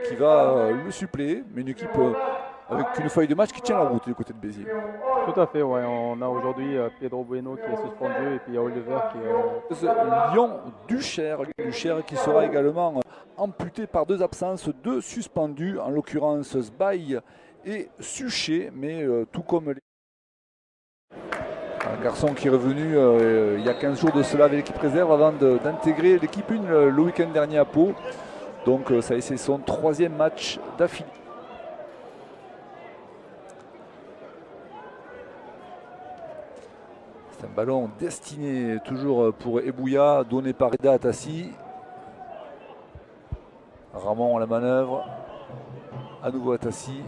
qui va le suppléer, mais une équipe avec une feuille de match qui tient la route du côté de Béziers. Tout à fait, ouais. On a aujourd'hui Pedro Bueno qui est suspendu et puis il y a Oliver qui est... Lyon-Duchère qui sera également amputé par deux absences, deux suspendus, en l'occurrence Sbaï et Suchet, mais tout comme les... Un garçon qui est revenu il y a 15 jours de cela avec l'équipe réserve avant d'intégrer l'équipe 1 le week-end dernier à Pau. Donc ça c'est son 3e match d'affilée. C'est un ballon destiné toujours pour Ebouya, donné par Reda Atassi. Ramon à la manœuvre. À nouveau Atassi.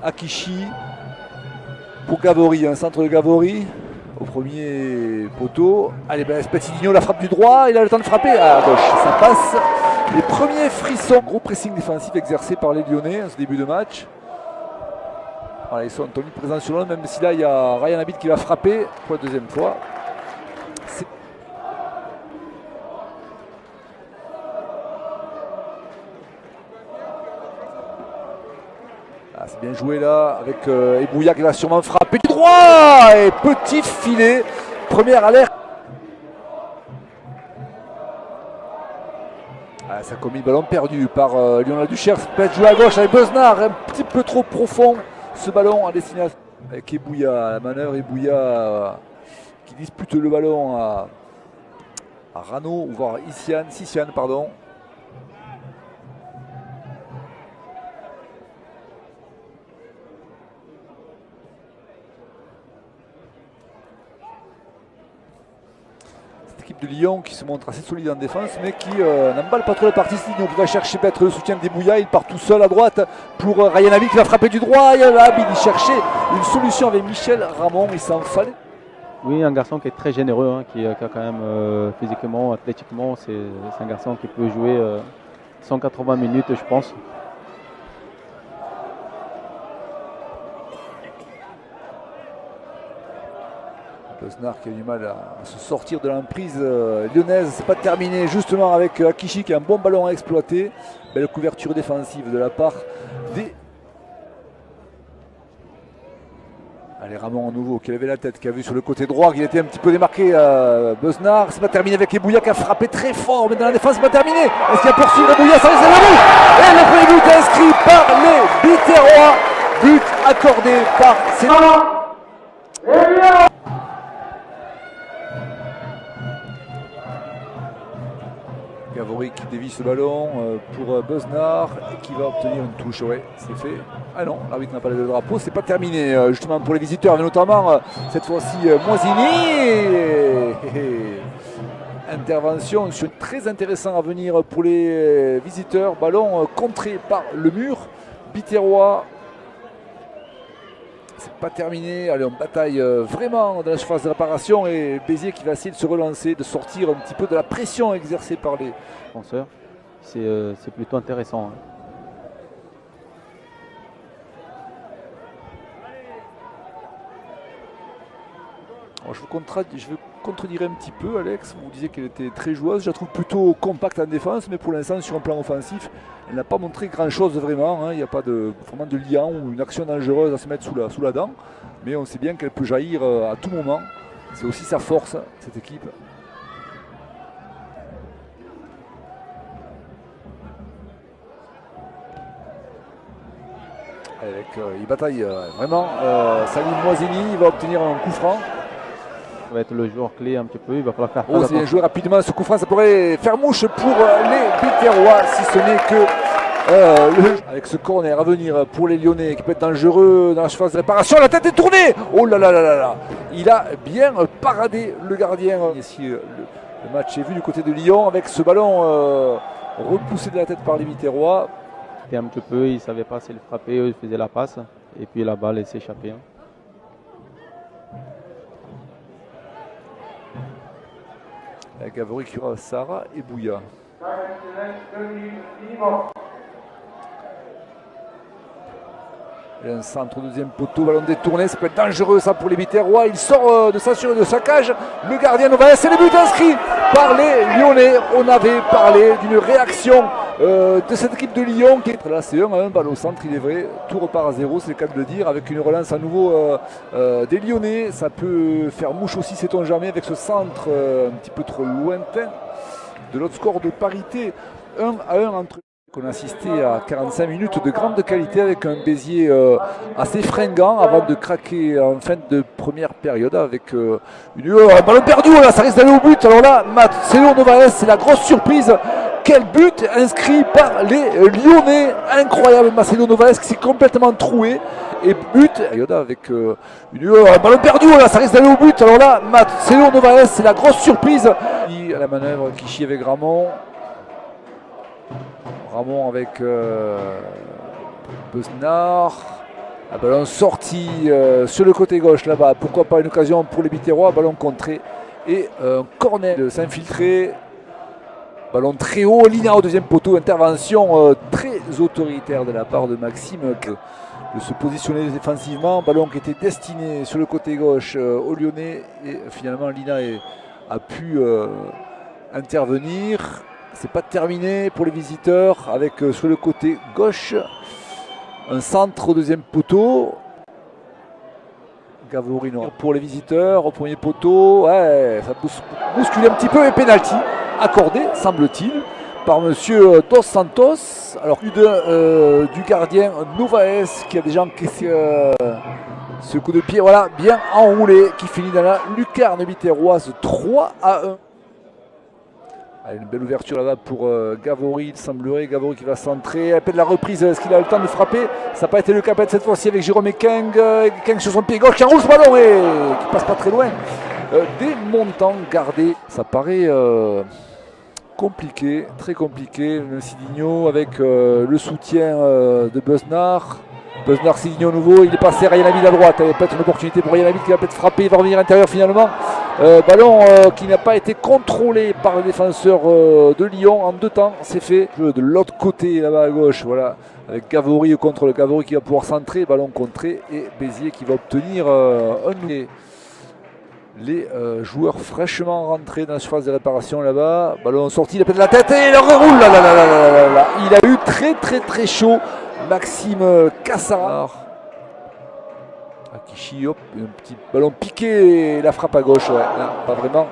Akishi. Pour Gavori, un centre de Gavori. Au premier poteau. Allez, ben, Spatidino, la frappe du droit. Il a le temps de frapper à gauche. Ça passe. Les premiers frissons. Gros pressing défensif exercé par les Lyonnais en ce début de match. Voilà, ils sont omniprésents sur l'eau, même si là il y a Ryan Abid qui va frapper pour la deuxième fois. C'est bien joué là avec Ebouya qui va sûrement frapper du droit et petit filet. Première alerte. Ça a commis le ballon perdu par Lionel Duchère. Ça peut être joué à gauche avec Besnard, un petit peu trop profond. Ce ballon à destination avec Ebouya à la manœuvre. Ebouya qui dispute le ballon à Rano, ou voire Sissiane, pardon. Cette équipe de Lyon qui se montre assez solide en défense, mais qui n'emballe pas trop la partie. Sinon, qui va chercher peut-être le soutien d'Ebouya. Il part tout seul à droite pour Ryan Abid qui va frapper du droit. Abid il cherchait une solution avec Michel Ramon. Il s'en fallait. Oui, un garçon qui est très généreux, hein, qui a quand même physiquement, athlétiquement, c'est un garçon qui peut jouer 180 minutes, je pense. Besnard qui a du mal à se sortir de l'emprise lyonnaise. C'est pas terminé justement avec Akishi qui a un bon ballon à exploiter. Belle couverture défensive de la part des... Allez, Ramon à nouveau qui avait la tête, qui a vu sur le côté droit qu'il était un petit peu démarqué. Besnard, c'est pas terminé avec Ebouya qui a frappé très fort, mais dans la défense c'est pas terminé. Est-ce qu'il y a poursuivi Ebouya? Ça les but. Et le premier but est inscrit par les Biterrois. But accordé par Gavori qui dévie ce ballon pour Besnard et qui va obtenir une touche. Ouais, c'est fait. Ah non, l'arbitre n'a pas le drapeau. C'est pas terminé justement pour les visiteurs, mais notamment cette fois-ci Moisini. Intervention très intéressant à venir pour les visiteurs. Ballon contré par le mur. Biterrois. C'est pas terminé. Allez, on bataille vraiment dans la surface de réparation et Béziers qui va essayer de se relancer, de sortir un petit peu de la pression exercée par les défenseurs. C'est plutôt intéressant. Hein. Alors, je veux contredire un petit peu, Alex. Vous disiez qu'elle était très joueuse. Je la trouve plutôt compacte en défense, mais pour l'instant, sur un plan offensif, elle n'a pas montré grand-chose vraiment. Hein. Il n'y a pas vraiment de lien ou une action dangereuse à se mettre sous la dent. Mais on sait bien qu'elle peut jaillir à tout moment. C'est aussi sa force, cette équipe. Il bataille vraiment. Salim Moisini, il va obtenir un coup franc. Ça va être le joueur clé un petit peu, il va falloir faire c'est bien joué rapidement ce coup franc, ça pourrait faire mouche pour les Biterrois si ce n'est que avec ce corner à venir pour les Lyonnais qui peut être dangereux dans la surface de réparation. La tête est tournée. Oh là là là là là. Il a bien paradé le gardien. Ici le match est vu du côté de Lyon avec ce ballon repoussé de la tête par les Biterrois. Un petit peu, il ne savait pas s'il frappait, il faisait la passe et puis la balle s'est échappée. Hein. Gavori qui aura Sarah et Bouya. Et un centre au deuxième poteau, ballon détourné, ça peut être dangereux ça pour les Biterrois. Il sort de sa cage, le gardien Novaes, et le but inscrit par les Lyonnais. On avait parlé d'une réaction de cette équipe de Lyon qui est là, c'est 1-1, balle au centre, il est vrai, tout repart à 0, c'est le cas de le dire, avec une relance à nouveau des Lyonnais. Ça peut faire mouche aussi, sait-on jamais, avec ce centre un petit peu trop lointain. De l'autre score de parité, 1-1 entre... On a assisté à 45 minutes de grande qualité avec un Béziers assez fringant avant de craquer en fin de première période avec un ballon perdu, là, ça risque d'aller au but. Alors là, Marcelo Novaes, c'est la grosse surprise. Quel but inscrit par les Lyonnais, incroyable. Marcelo Novaes qui s'est complètement troué et but avec un ballon perdu, là, ça risque d'aller au but. Alors là, Marcelo Novaes, c'est la grosse surprise. À la manœuvre, Kishi avec Ramon. Ramon avec Besnard. Un ballon sorti sur le côté gauche là-bas. Pourquoi pas une occasion pour les Biterrois. Ballon contré et un corner de s'infiltrer. Ballon très haut, Lina au deuxième poteau. Intervention très autoritaire de la part de Maxime de se positionner défensivement. Ballon qui était destiné sur le côté gauche aux Lyonnais. Et finalement Lina a pu intervenir. C'est pas terminé pour les visiteurs avec sur le côté gauche un centre au deuxième poteau. Gavorino pour les visiteurs au premier poteau. Ouais, ça bouscule un petit peu et pénalty accordé, semble-t-il, par monsieur Dos Santos. Alors du gardien Novaes qui a déjà encaissé ce coup de pied, voilà, bien enroulé, qui finit dans la lucarne biterroise 3-1. Une belle ouverture là-bas pour Gavori, il semblerait. Gavori qui va centrer. Appelle la reprise, est-ce qu'il a le temps de frapper? Ça n'a pas été le cas cette fois-ci avec Jérôme Ekeng. Ekeng sur son pied gauche qui enroule ce ballon et qui passe pas très loin. Des montants gardés. Ça paraît compliqué, très compliqué. Le Sidinho avec le soutien de Besnard. Besnard, Sidinho nouveau, il est passé à Ryan Abid à droite. Il y a peut-être une opportunité pour Ryan Abid qui va peut-être frapper, il va revenir à l'intérieur finalement. Ballon qui n'a pas été contrôlé par le défenseur de Lyon en deux temps, c'est fait. De l'autre côté là-bas à gauche, voilà, avec Gavori au contrôle, Gavori qui va pouvoir centrer, ballon contré et Béziers qui va obtenir un nouveau. Les joueurs fraîchement rentrés dans la surface de réparation là-bas, ballon sorti, il a peut-être la tête et il reroule là. Il a eu très chaud Maxime Cassard. Akishi, hop, un petit ballon piqué et la frappe à gauche, ouais, là, pas vraiment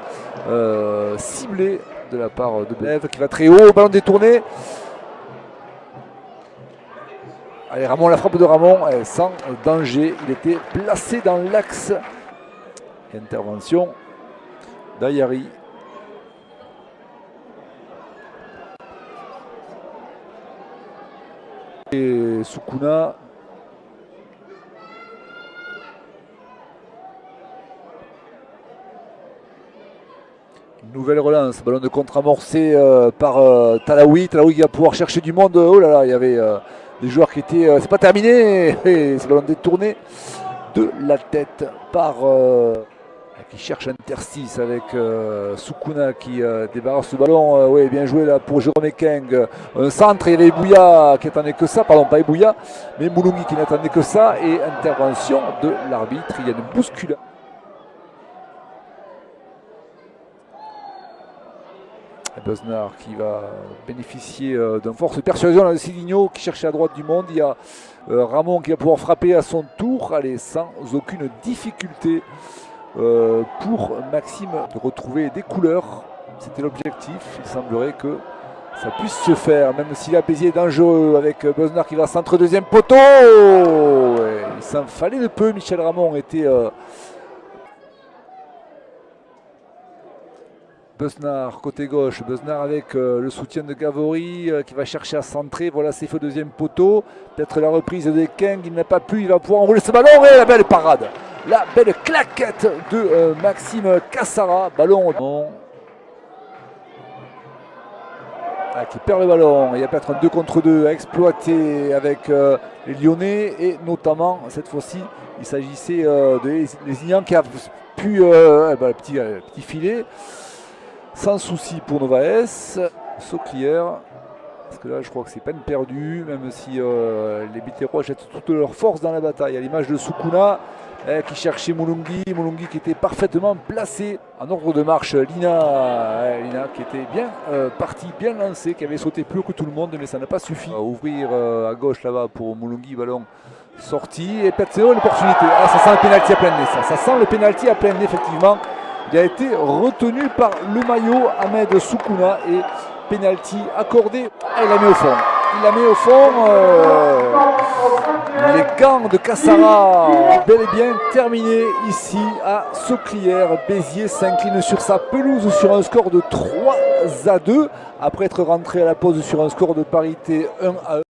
ciblé de la part de Bev qui va très haut, ballon détourné. Allez, Ramon, la frappe de Ramon, sans danger, il était placé dans l'axe. Intervention d'Ayari. Et Sukuna. Nouvelle relance, ballon de contre amorcé par Talaoui. Talaoui qui va pouvoir chercher du monde. Oh là là, il y avait des joueurs qui étaient. C'est pas terminé. Et ce ballon détourné de la tête par. Qui cherche un interstice avec Sukuna qui débarrasse ce ballon. Oui, bien joué là pour Jérôme Ekeng. Un centre, il y avait Ebouya qui attendait que ça. Pardon, pas Ebouya, mais Moulungi qui n'attendait que ça. Et intervention de l'arbitre. Il y a une bousculade. Besnard qui va bénéficier d'une force de persuasion dans le Sidinho qui cherchait à droite du monde. Il y a Ramon qui va pouvoir frapper à son tour. Allez, sans aucune difficulté. Pour Maxime de retrouver des couleurs, c'était l'objectif. Il semblerait que ça puisse se faire, même si la Béziers est dangereux avec Besnard qui va centre deuxième poteau. Ouais, il s'en fallait de peu. Michel Ramon était Besnard côté gauche, Besnard avec le soutien de Gavori qui va chercher à centrer. Voilà, c'est fait au deuxième poteau. Peut-être la reprise de Keng, il n'a pas pu, il va pouvoir enrouler ce ballon et la belle parade. La belle claquette de Maxime Cassara. Ballon qui perd le ballon. Il y a peut-être un 2 contre 2 à exploiter avec les Lyonnais. Et notamment, cette fois-ci, il s'agissait de Lézignan qui a pu petit filet. Sans souci pour Novaes. Sauclière. Parce que là, je crois que c'est peine perdue, même si les Biterrois jettent toute leur force dans la bataille. À l'image de Sukuna qui cherchait Mulungi qui était parfaitement placé en ordre de marche. Lina qui était bien parti, bien lancé, qui avait sauté plus haut que tout le monde, mais ça n'a pas suffi. Ouvrir à gauche là-bas pour Mulungi, ballon sorti. Et Petzeno, l'opportunité. Ah, ça sent le pénalty à plein nez, ça sent le pénalty à plein nez, effectivement. Il a été retenu par le maillot Ahmed Sukuna et pénalty accordé. Et il la met au fond. Il la met au fond. Les gants de Cassara, bel et bien terminés ici à Sauclière. Béziers s'incline sur sa pelouse sur un score de 3-2 après être rentré à la pause sur un score de parité 1-1.